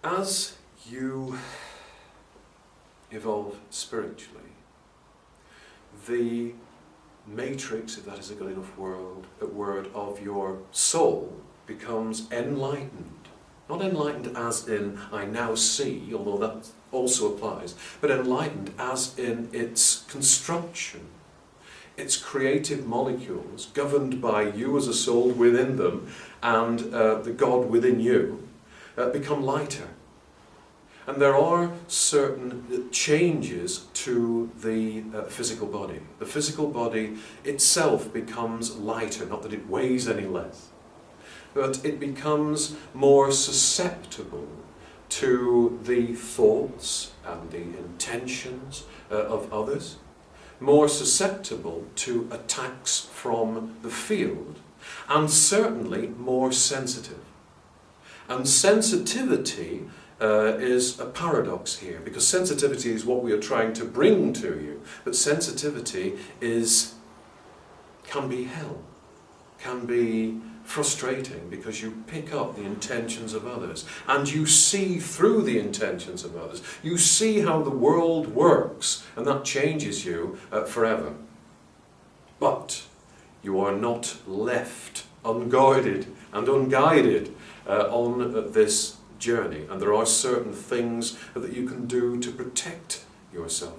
As you evolve spiritually, the matrix, if that is a good enough word, of your soul becomes enlightened. Not enlightened as in I now see, although that also applies, but enlightened as in its construction, its creative molecules, governed by you as a soul within them and the God within you, become lighter. And there are certain changes to the physical body. The physical body itself becomes lighter, not that it weighs any less, but it becomes more susceptible to the thoughts and the intentions of others, more susceptible to attacks from the field, and certainly more sensitive. And sensitivity is a paradox here, because sensitivity is what we are trying to bring to you, but sensitivity can be hell, can be frustrating, because you pick up the intentions of others and you see through the intentions of others. You see how the world works, and that changes you forever. But you are not left unguarded and unguided on this journey, and there are certain things that you can do to protect yourself.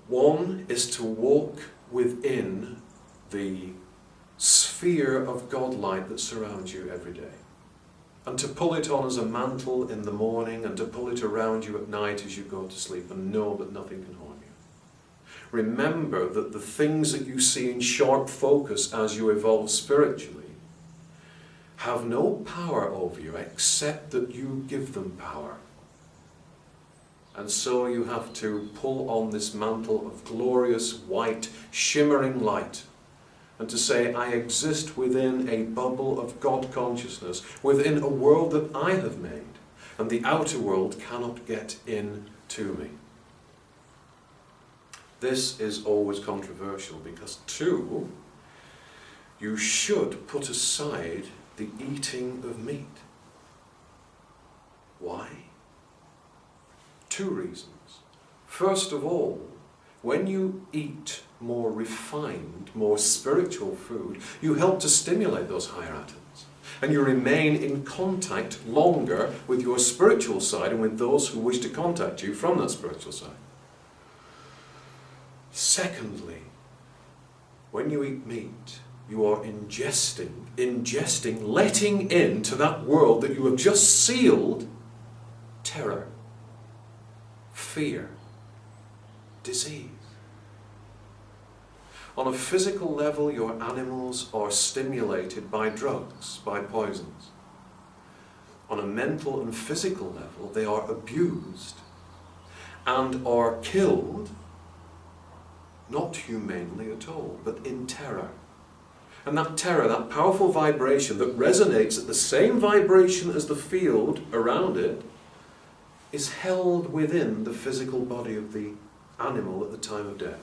One is to walk within the sphere of God light that surrounds you every day, and to pull it on as a mantle in the morning, and to pull it around you at night as you go to sleep, and know that nothing can harm you. Remember that the things that you see in sharp focus as you evolve spiritually have no power over you except that you give them power. And so you have to pull on this mantle of glorious, white, shimmering light, and to say, I exist within a bubble of God consciousness, within a world that I have made, and the outer world cannot get in to me. This is always controversial, because two, you should put aside the eating of meat. Why? Two reasons. First of all, when you eat more refined, more spiritual food, you help to stimulate those higher atoms, and you remain in contact longer with your spiritual side and with those who wish to contact you from that spiritual side. Secondly, when you eat meat, you are ingesting, letting into that world that you have just sealed terror, fear, disease. On a physical level, your animals are stimulated by drugs, by poisons. On a mental and physical level, they are abused and are killed, not humanely at all, but in terror. And that terror, that powerful vibration that resonates at the same vibration as the field around it, is held within the physical body of the animal at the time of death.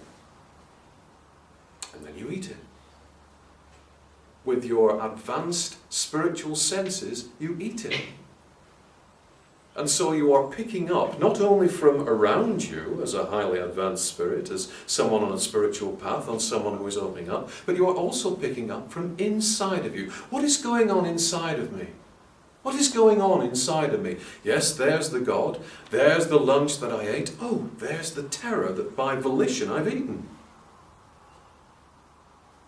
And then you eat it. With your advanced spiritual senses, you eat it. And so you are picking up, not only from around you as a highly advanced spirit, as someone on a spiritual path, on someone who is opening up, but you are also picking up from inside of you. What is going on inside of me? What is going on inside of me? Yes, there's the God, there's the lunch that I ate. Oh, there's the terror that by volition I've eaten.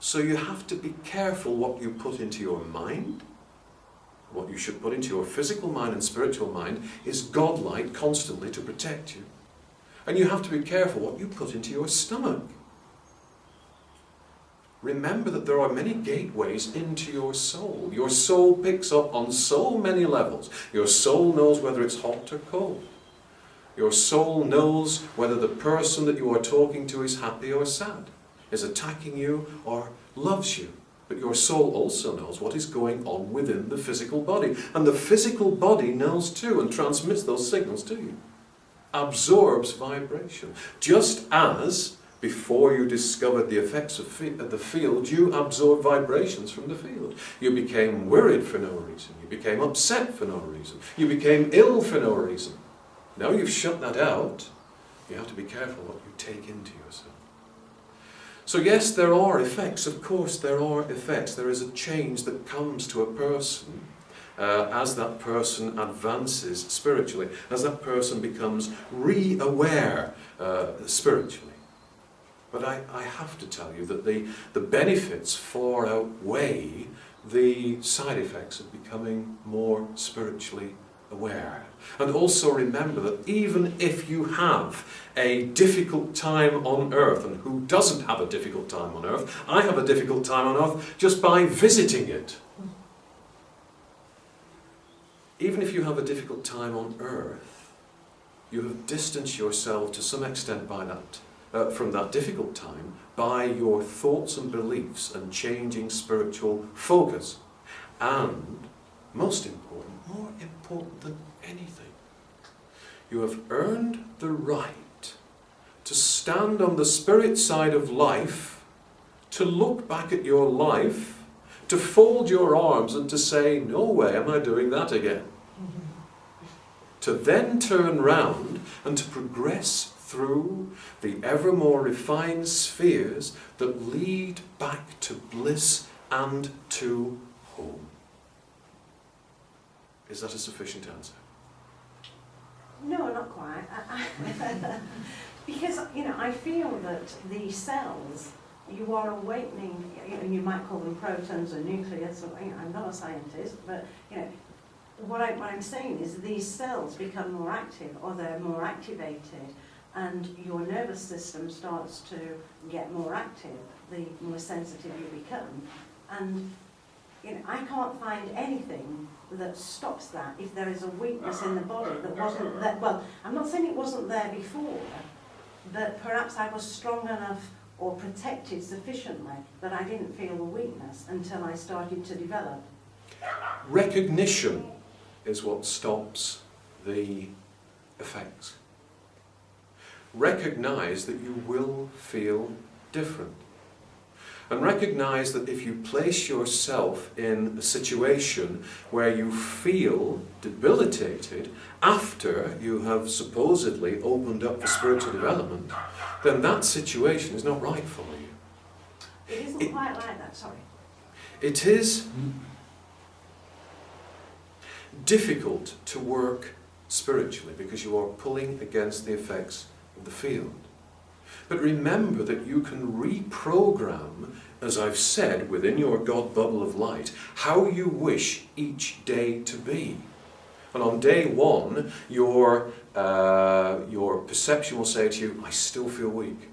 So you have to be careful what you put into your mind. What you should put into your physical mind and spiritual mind is God-light constantly to protect you. And you have to be careful what you put into your stomach. Remember that there are many gateways into your soul. Your soul picks up on so many levels. Your soul knows whether it's hot or cold. Your soul knows whether the person that you are talking to is happy or sad, is attacking you or loves you. But your soul also knows what is going on within the physical body. And the physical body knows too and transmits those signals to you. Absorbs vibration. Just as Before you discovered the effects of the field, you absorbed vibrations from the field. You became worried for no reason. You became upset for no reason. You became ill for no reason. Now you've shut that out, you have to be careful what you take into yourself. So yes, there are effects. Of course there are effects. There is a change that comes to a person as that person advances spiritually, as that person becomes re-aware spiritually. But I have to tell you that the benefits far outweigh the side effects of becoming more spiritually aware. And also remember that even if you have a difficult time on earth, and who doesn't have a difficult time on earth? I have a difficult time on earth just by visiting it. Even if you have a difficult time on earth, you have distanced yourself to some extent by that. From that difficult time by your thoughts and beliefs and changing spiritual focus. And, most important, more important than anything, you have earned the right to stand on the spirit side of life, to look back at your life, to fold your arms and to say, no way am I doing that again. To then turn round and to progress through the ever more refined spheres that lead back to bliss and to home. Is that a sufficient answer? No, not quite. Because, I feel that the cells, you are awakening, you might call them protons or nucleus, or, I'm not a scientist, but, what I'm saying is these cells become more active, or they're more activated, and your nervous system starts to get more active, the more sensitive you become. And I can't find anything that stops that if there is a weakness in the body that wasn't there. Well, I'm not saying it wasn't there before, but perhaps I was strong enough or protected sufficiently that I didn't feel the weakness until I started to develop. Recognition is what stops the effects. Recognize that you will feel different. And recognize that if you place yourself in a situation where you feel debilitated after you have supposedly opened up for spiritual development, then that situation is not right for you. It isn't quite like that, sorry. It is difficult to work spiritually because you are pulling against the effects of the field. But remember that you can reprogram, as I've said, within your God bubble of light, how you wish each day to be. And on day one, your perception will say to you, I still feel weak.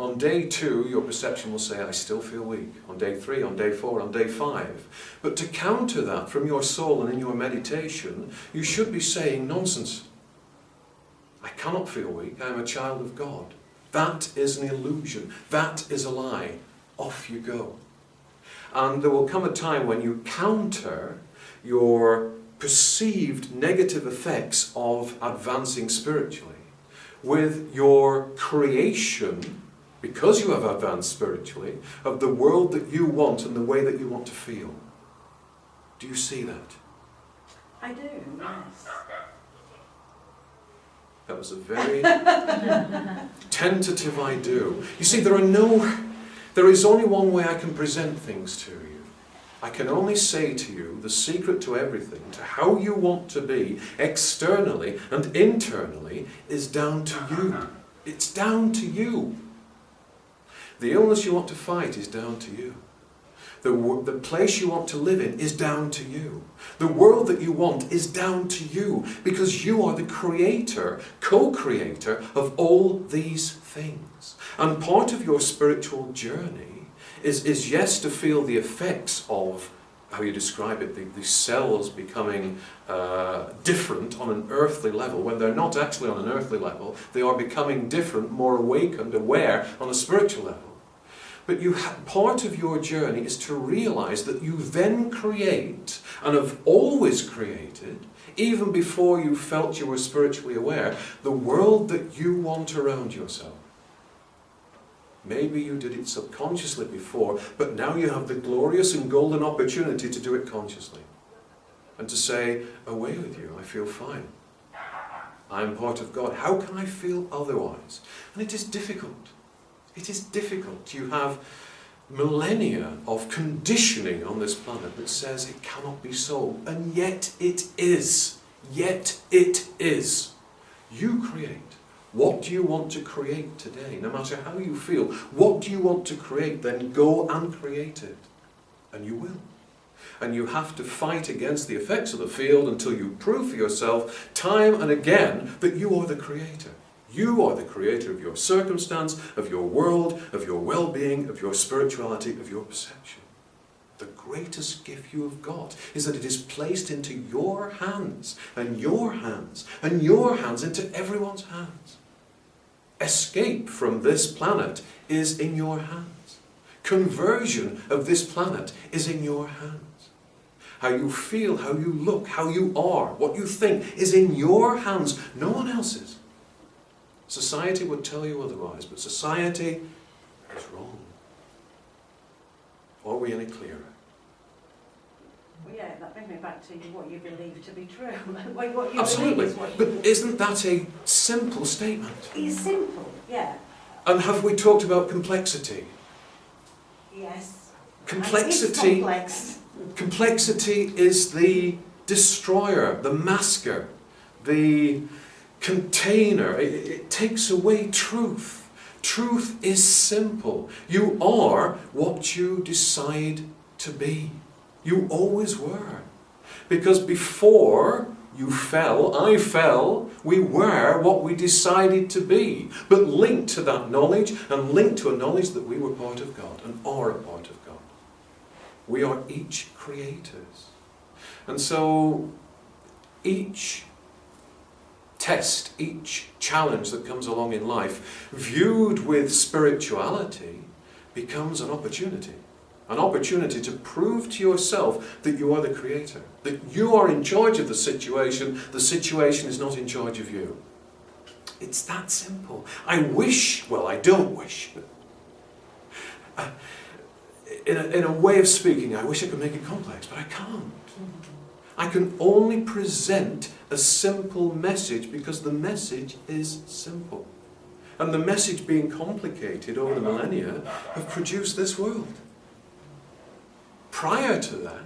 On day two, your perception will say, I still feel weak. On day three, on day four, on day five. But to counter that from your soul and in your meditation, you should be saying, nonsense. I cannot feel weak. I am a child of God. That is an illusion. That is a lie. Off you go. And there will come a time when you counter your perceived negative effects of advancing spiritually with your creation, because you have advanced spiritually, of the world that you want and the way that you want to feel. Do you see that? I do, yes. That was a very tentative I do. You see, there is only one way I can present things to you. I can only say to you the secret to everything, to how you want to be externally and internally, is down to you. It's down to you. The illness you want to fight is down to you. The place you want to live in is down to you. The world that you want is down to you, because you are the creator, co-creator of all these things. And part of your spiritual journey is yes, to feel the effects of, how you describe it, the cells becoming different on an earthly level. When they're not actually on an earthly level, they are becoming different, more awakened, aware on a spiritual level. But part of your journey is to realize that you then create, and have always created, even before you felt you were spiritually aware, the world that you want around yourself. Maybe you did it subconsciously before, but now you have the glorious and golden opportunity to do it consciously. And to say, away with you, I feel fine. I am part of God. How can I feel otherwise? And it is difficult. It is difficult. You have millennia of conditioning on this planet that says it cannot be so, and yet it is. Yet it is. You create. What do you want to create today? No matter how you feel, what do you want to create? Then go and create it. And you will. And you have to fight against the effects of the field until you prove for yourself time and again that you are the creator. You are the creator of your circumstance, of your world, of your well-being, of your spirituality, of your perception. The greatest gift you have got is that it is placed into your hands, and your hands, and your hands, into everyone's hands. Escape from this planet is in your hands. Conversion of this planet is in your hands. How you feel, how you look, how you are, what you think is in your hands, no one else's. Society would tell you otherwise, but society is wrong. Are we any clearer? Well, yeah, that brings me back to what you believe to be true. What you Absolutely. believe is what But you... isn't that a simple statement? It's simple, yeah. And have we talked about complexity? Yes. Complexity, And it's complex. complexity is the destroyer, the masker, the container. It takes away truth. Truth is simple. You are what you decide to be. You always were. Because before you fell, I fell, we were what we decided to be. But linked to that knowledge, and linked to a knowledge that we were part of God and are a part of God. We are each creators. And so each test, each challenge that comes along in life, viewed with spirituality, becomes an opportunity. An opportunity to prove to yourself that you are the creator. That you are in charge of the situation is not in charge of you. It's that simple. I wish, well, I don't wish, but in a way of speaking, I wish I could make it complex, but I can't. I can only present a simple message because the message is simple. And the message being complicated over the millennia have produced this world. Prior to that,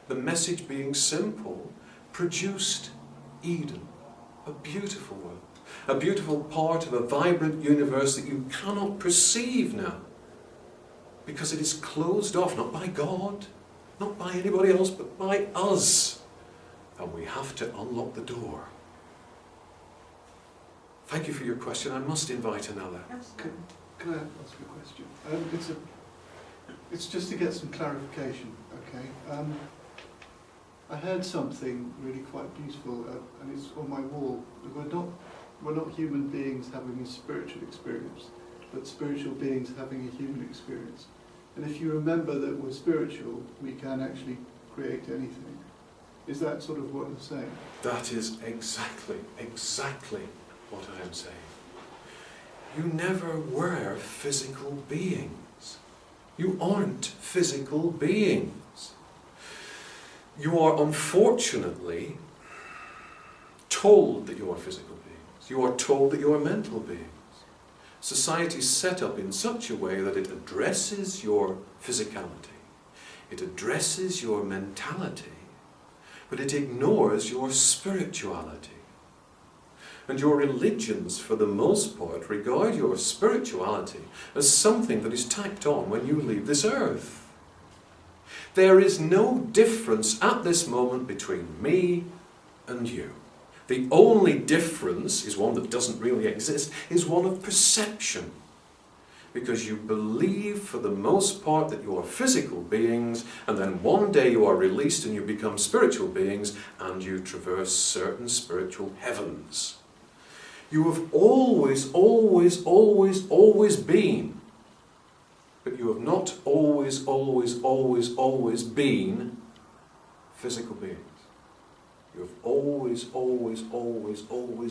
the message being simple produced Eden, a beautiful world, a beautiful part of a vibrant universe that you cannot perceive now, because it is closed off, not by God, not by anybody else, but by us. And we have to unlock the door. Thank you for your question. I must invite another. Can I ask you a question? It's just to get some clarification, okay? I heard something really quite beautiful, and it's on my wall. We're not human beings having a spiritual experience, but spiritual beings having a human experience. And if you remember that we're spiritual, we can actually create anything. Is that sort of what you're saying? That is exactly what I am saying. You never were physical beings. You aren't physical beings. You are unfortunately told that you are physical beings. You are told that you are mental beings. Society is set up in such a way that it addresses your physicality. It addresses your mentality, but it ignores your spirituality. And your religions, for the most part, regard your spirituality as something that is tacked on when you leave this earth. There is no difference at this moment between me and you. The only difference is one that doesn't really exist, is one of perception. Because you believe for the most part that you are physical beings, and then one day you are released and you become spiritual beings, and you traverse certain spiritual heavens. You have always been, but you have not always been physical beings. You have always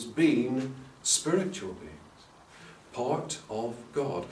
been spiritual beings, part of God.